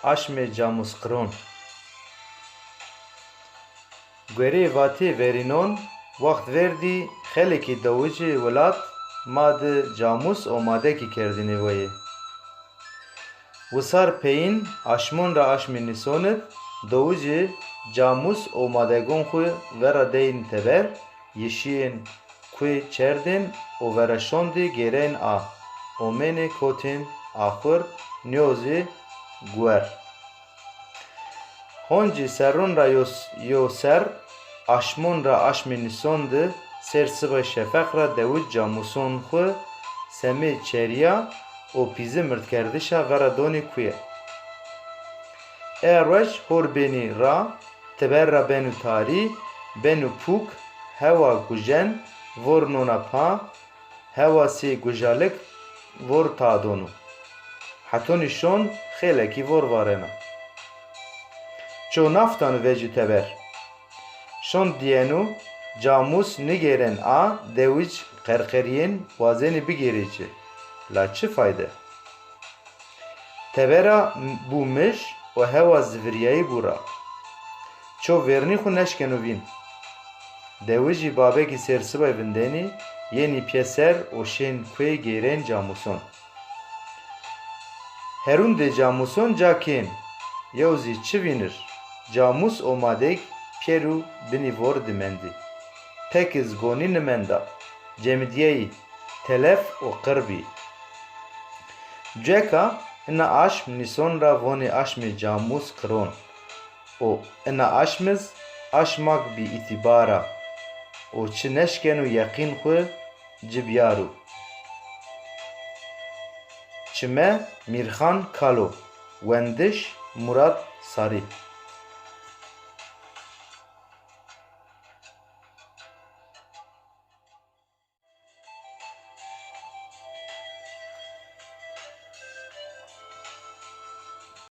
aşme camus kron. Gwerê vatê verînon wext verdî xelekî dewicê welat ma di camus omadekî kerdinê we ye. Wisar peyîn aşmon ra aşmê nîsonid dewicê camus omadegon xwe vera deyên teber yişiyên kwê çerdên û vera şondê gêreyên a omênê kotên axur niyozê guer. Hon jî serron ra yo ser aşmon ra aşmê nîson di ser sibê şefeq ra dewic camuson xwe semê çeriya û pîzê mirdkerdişa vera donê ku ye. Eya reş horbênî ra teber ra ben û tarî, ben û pûk, hewa gujen vor nona pa, hewa sê gujalik vor tadonû. Hetonî şon xêlekî vor varena. Ço naftan ve jî teber. Şon diyenû camus nigêren a dewic qerqeriyên wazênê bigêre çi. La çi fayde? Tebera bû mij û hewa ziviryayî bû ra. Ço vêrnî xwe neşkenûvîn. Dewic jî babekî sêrsibay vindenî yenî pye ser û şên kwê gêrên camuson. Herûndê camuson ca kên. Yew zî çi vînir? Camus omadek pyer û binî vor dimendî. Pekî zgonî nimenda. Cemidiyeyî telef û qirbî. Ceka ina aşm nîson ra vonê aşmê camus kiron û ina aşmiz aşmak bî îtîbara û çi neşken û yeqîn xwe cibyarû. Çime Mîrxan Kalo Wendiş Murat Sarî